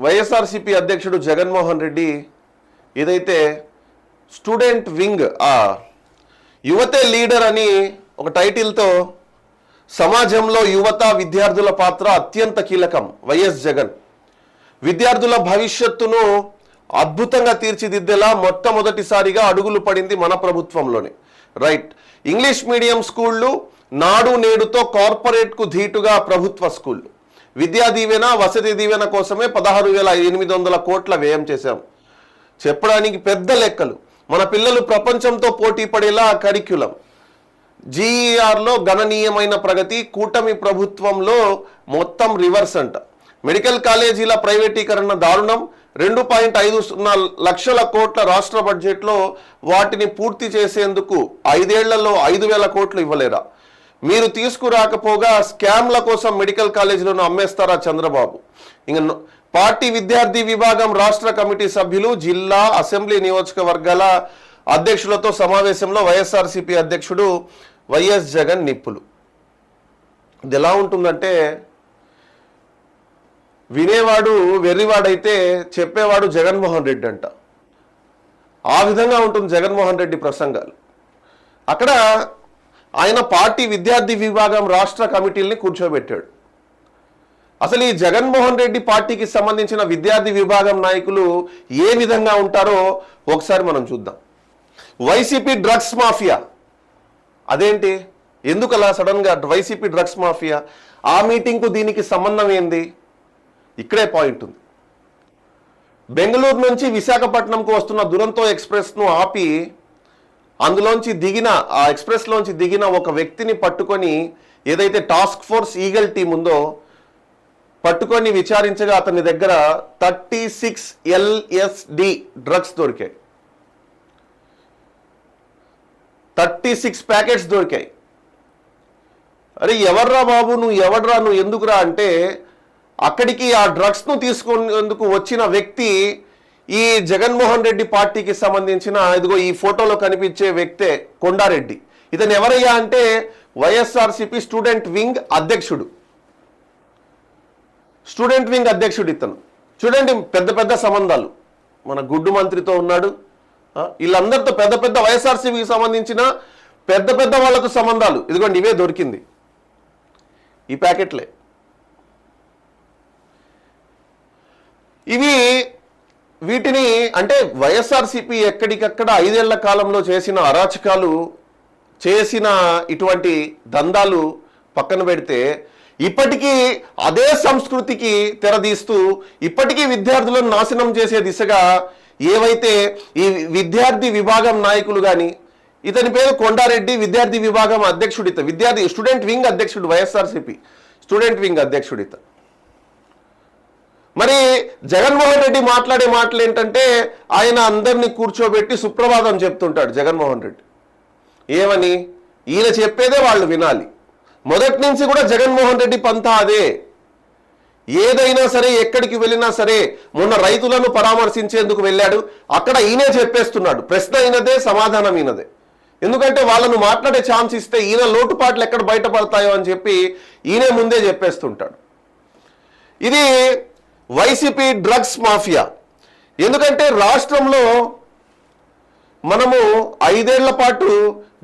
వైఎస్ఆర్సీపీ అధ్యక్షుడు జగన్మోహన్ రెడ్డి ఏదైతే student wing యువతే leader అని ఒక టైటిల్తో సమాజంలో యువత విద్యార్థుల పాత్ర అత్యంత కీలకం, వైఎస్ జగన్ విద్యార్థుల భవిష్యత్తును అద్భుతంగా తీర్చిదిద్దేలా మొట్టమొదటిసారిగా అడుగులు పడింది మన ప్రభుత్వంలోనే. రైట్, ఇంగ్లీష్ మీడియం స్కూళ్ళు నాడు నేడుతో కార్పొరేట్కు ధీటుగా ప్రభుత్వ స్కూళ్ళు, విద్యా దీవెన వసతి దీవెన కోసమే 16,800 కోట్ల వ్యయం చేశాం. చెప్పడానికి పెద్ద లెక్కలు. మన పిల్లలు ప్రపంచంతో పోటీ పడేలా కరిక్యులం, జీఈఆర్లో గణనీయమైన ప్రగతి. కూటమి ప్రభుత్వంలో మొత్తం రివర్స్ అంట. మెడికల్ కాలేజీల ప్రైవేటీకరణ దారుణం. 2.50 లక్షల కోట్ల రాష్ట్ర బడ్జెట్లో వాటిని పూర్తి చేసేందుకు 5 ఏళ్లలో 5,000 కోట్లు ఇవ్వలేరా? మీరు తీసుకురాకపోగా స్కామ్ల కోసం మెడికల్ కాలేజీలను అమ్మేస్తారా చంద్రబాబు? ఇంక పార్టీ విద్యార్థి విభాగం రాష్ట్ర కమిటీ సభ్యులు, జిల్లా అసెంబ్లీ నియోజకవర్గాల అధ్యక్షులతో సమావేశంలో వైఎస్ఆర్సీపీ అధ్యక్షుడు వైఎస్ జగన్ నిప్పులు. ఇది ఎలా ఉంటుందంటే, వినేవాడు వెర్రివాడైతే చెప్పేవాడు జగన్మోహన్ రెడ్డి అంట. ఆ విధంగా ఉంటుంది జగన్మోహన్ రెడ్డి ప్రసంగాలు. అక్కడ ఆయన పార్టీ విద్యార్థి విభాగం రాష్ట్ర కమిటీల్ని కూర్చోబెట్టాడు. అసలు ఈ జగన్మోహన్ రెడ్డి పార్టీకి సంబంధించిన విద్యార్థి విభాగం నాయకులు ఏ విధంగా ఉంటారో ఒకసారి మనం చూద్దాం. వైసీపీ డ్రగ్స్ మాఫియా, అదేంటి, ఎందుకు అలా సడన్గా వైసీపీ డ్రగ్స్ మాఫియా? ఆ మీటింగ్కు దీనికి సంబంధం ఏంది? ఇక్కడే పాయింట్ ఉంది. బెంగళూరు నుంచి విశాఖపట్నంకు వస్తున్న దురంతో ఎక్స్ప్రెస్ను ఆపి అందులోంచి దిగిన ఆ ఎక్స్ప్రెస్లోంచి దిగిన ఒక వ్యక్తిని పట్టుకొని, ఏదైతే టాస్క్ ఫోర్స్ ఈగల్ టీం ఉందో పట్టుకొని విచారించగా అతని దగ్గర 36 LSD డ్రగ్స్ దొరికాయి. 36 ప్యాకెట్స్ దొరికాయి. అరే ఎవర్రా బాబు, నువ్వు ఎవడ్రా, నువ్వు ఎందుకురా అంటే, అక్కడికి ఆ డ్రగ్స్ను తీసుకునేందుకు వచ్చిన వ్యక్తి ఈ జగన్మోహన్ రెడ్డి పార్టీకి సంబంధించిన, ఇదిగో ఈ ఫోటోలో కనిపించే వ్యక్తే కొండారెడ్డి. ఇతను ఎవరయ్యా అంటే వైఎస్ఆర్సీపీ స్టూడెంట్ వింగ్ అధ్యక్షుడు. స్టూడెంట్ వింగ్ అధ్యక్షుడు ఇతను. చూడండి, పెద్ద పెద్ద సంబంధాలు. మన గుడ్డు మంత్రితో ఉన్నాడు, వీళ్ళందరితో పెద్ద పెద్ద వైఎస్ఆర్సీపీకి సంబంధించిన పెద్ద పెద్ద వాళ్ళతో సంబంధాలు. ఇదిగోండి, ఇవే దొరికింది, ఈ ప్యాకెట్లే. వీటిని అంటే వైఎస్ఆర్సీపీ ఎక్కడికక్కడ 5 ఏళ్ల కాలంలో చేసిన అరాచకాలు, చేసిన ఇటువంటి దందాలు పక్కన పెడితే, ఇప్పటికీ అదే సంస్కృతికి తెరదీస్తూ ఇప్పటికీ విద్యార్థులను నాశనం చేసే దిశగా ఏవైతే ఈ విద్యార్థి విభాగం నాయకులు కానీ, ఇతని పేరు కొండారెడ్డి, విద్యార్థి విభాగం అధ్యక్షుడు ఇతను, విద్యార్థి స్టూడెంట్ వింగ్ అధ్యక్షుడు, వైఎస్ఆర్సీపీ స్టూడెంట్ వింగ్ అధ్యక్షుడు ఇతను. మరి జగన్మోహన్ రెడ్డి మాట్లాడే మాటలు ఏంటంటే, ఆయన అందరినీ కూర్చోబెట్టి సుప్రభాతం చెప్తుంటాడు జగన్మోహన్ రెడ్డి. ఏమని? ఈయన చెప్పేదే వాళ్ళు వినాలి. మొదటి నుంచి కూడా జగన్మోహన్ రెడ్డి పంతా అదే. ఏదైనా సరే, ఎక్కడికి వెళ్ళినా సరే, మొన్న రైతులను పరామర్శించేందుకు వెళ్ళాడు, అక్కడ ఈయనే చెప్పేస్తున్నాడు. ప్రశ్న అయినదే, సమాధానం ఈయనదే. ఎందుకంటే వాళ్ళను మాట్లాడే ఛాన్స్ ఇస్తే ఈయన లోటుపాట్లు ఎక్కడ బయటపడతాయో అని చెప్పి ఈయనే ముందే చెప్పేస్తుంటాడు. ఇది వైసీపీ డ్రగ్స్ మాఫియా. ఎందుకంటే రాష్ట్రంలో మనము 5 ఏళ్ల పాటు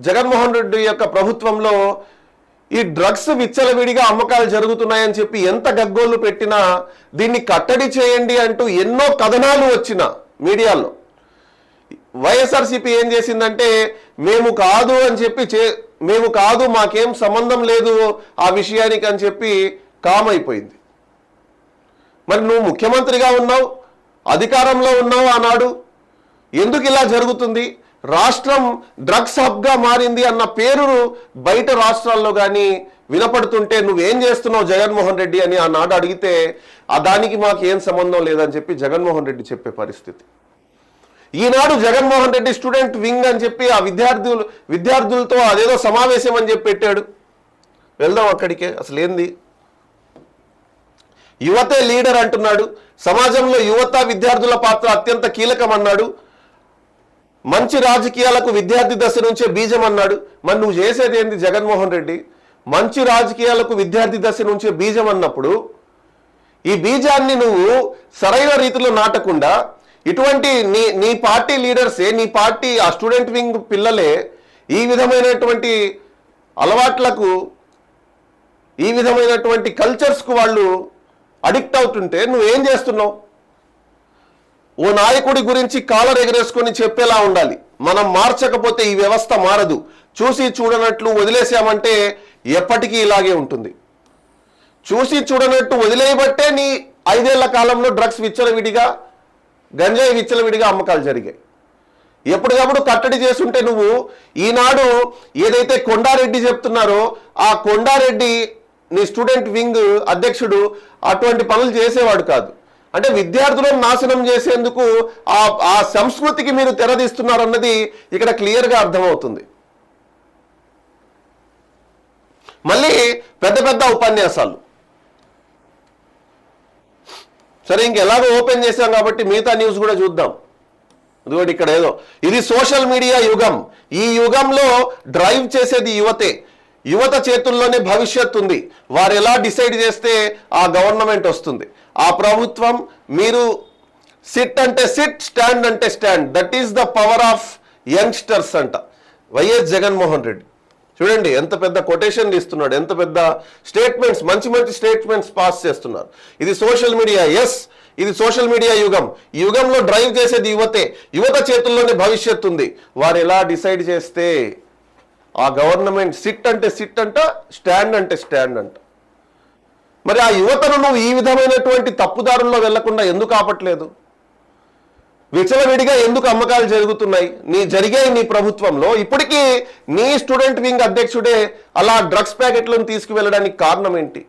జగన్మోహన్ రెడ్డి యొక్క ప్రభుత్వంలో ఈ డ్రగ్స్ విచ్చలవిడిగా అమ్మకాలు జరుగుతున్నాయని చెప్పి ఎంత గగ్గోళ్ళు పెట్టినా, దీన్ని కట్టడి చేయండి అంటూ ఎన్నో కథనాలు వచ్చిన మీడియాలో, వైఎస్ఆర్సీపీ ఏం చేసిందంటే, మేము కాదు అని చెప్పి మేము కాదు, మాకేం సంబంధం లేదు ఆ విషయానికి అని చెప్పి కామ్ అయిపోయింది. మరి నువ్వు ముఖ్యమంత్రిగా ఉన్నావు, అధికారంలో ఉన్నావు ఆనాడు, ఎందుకు ఇలా జరుగుతుంది? రాష్ట్రం డ్రగ్స్ హబ్గా మారింది అన్న పేరు బయట రాష్ట్రాల్లో కానీ వినపడుతుంటే నువ్వేం చేస్తున్నావు జగన్మోహన్ రెడ్డి అని ఆనాడు అడిగితే, దానికి మాకు ఏం సంబంధం లేదని చెప్పి జగన్మోహన్ రెడ్డి చెప్పే పరిస్థితి. ఈనాడు జగన్మోహన్ రెడ్డి స్టూడెంట్ వింగ్ అని చెప్పి ఆ విద్యార్థులతో అదేదో సమావేశం అని చెప్పి పెట్టాడు. వెళ్దాం అక్కడికే. అసలు ఏంది? యువతే లీడర్ అంటున్నాడు, సమాజంలో యువత విద్యార్థుల పాత్ర అత్యంత కీలకం అన్నాడు, మంచి రాజకీయాలకు విద్యార్థి దశ నుంచే బీజం అన్నాడు. మరి నువ్వు చేసేది ఏంది జగన్మోహన్ రెడ్డి? మంచి రాజకీయాలకు విద్యార్థి దశ నుంచే బీజం అన్నప్పుడు ఈ బీజాన్ని నువ్వు సరైన రీతిలో నాటకుండా ఇటువంటి నీ పార్టీ లీడర్సే, నీ పార్టీ ఆ స్టూడెంట్ వింగ్ పిల్లలే ఈ విధమైనటువంటి అలవాట్లకు, ఈ విధమైనటువంటి కల్చర్స్కు వాళ్ళు అడిక్ట్ అవుతుంటే నువ్వేం చేస్తున్నావు? ఓ నాయకుడి గురించి కాలర్ ఎగరేసుకొని చెప్పేలా ఉండాలి. మనం మార్చకపోతే ఈ వ్యవస్థ మారదు, చూసి చూడనట్లు వదిలేసామంటే ఎప్పటికీ ఇలాగే ఉంటుంది. చూసి చూడనట్టు వదిలేయబట్టే నీ 5 ఏళ్ల కాలంలో డ్రగ్స్ విచ్చలవిడిగా, గంజాయి విచ్చలవిడిగా అమ్మకాలు జరిగాయి. ఎప్పటికప్పుడు కట్టడి చేస్తుంటే నువ్వు ఈనాడు ఏదైతే కొండారెడ్డి చెప్తున్నారో ఆ కొండారెడ్డి నీ స్టూడెంట్ వింగ్ అధ్యక్షుడు అటువంటి పనులు చేసేవాడు కాదు. అంటే విద్యార్థులను నాశనం చేసేందుకు ఆ సంస్కృతికి మీరు తెరదీస్తున్నారన్నది ఇక్కడ క్లియర్గా అర్థమవుతుంది. మళ్ళీ పెద్ద పెద్ద ఉపన్యాసాలు. సరే, ఇంకెలాగో ఓపెన్ చేశాం కాబట్టి మిగతా న్యూస్ కూడా చూద్దాం. ఇదిగోటి ఇక్కడ ఏదో, ఇది సోషల్ మీడియా యుగం. ఈ యుగంలో డ్రైవ్ చేసేది యువతే. యువత చేతుల్లోనే భవిష్యత్తు ఉంది. వారు ఎలా డిసైడ్ చేస్తే ఆ గవర్నమెంట్ వస్తుంది, ఆ ప్రభుత్వం. మీరు సిట్ అంటే సిట్, స్టాండ్ అంటే stand. That is the power of youngsters అంట వైఎస్ జగన్మోహన్ రెడ్డి. చూడండి ఎంత పెద్ద కొటేషన్లు ఇస్తున్నాడు, ఎంత పెద్ద స్టేట్మెంట్స్, మంచి మంచి స్టేట్మెంట్స్ పాస్ చేస్తున్నారు. ఇది సోషల్ మీడియా, ఎస్ ఇది సోషల్ మీడియా యుగం. ఈ యుగంలో డ్రైవ్ చేసేది యువతే. యువత చేతుల్లోనే భవిష్యత్తు ఉంది. వారు ఎలా డిసైడ్ చేస్తే ఆ గవర్నమెంట్. సిట్ అంటే సిట్ అంట, స్టాండ్ అంటే స్టాండ్ అంట. మరి ఆ యువతను నువ్వు ఈ విధమైనటువంటి తప్పుదారుల్లో వెళ్లకుండా ఎందుకు ఆపట్లేదు? విచలవిడిగా ఎందుకు అమ్మకాలు జరుగుతున్నాయి? నీ ప్రభుత్వంలో. ఇప్పటికీ నీ స్టూడెంట్ వింగ్ అధ్యక్షుడే అలా డ్రగ్స్ ప్యాకెట్లను తీసుకువెళ్ళడానికి కారణం ఏంటి?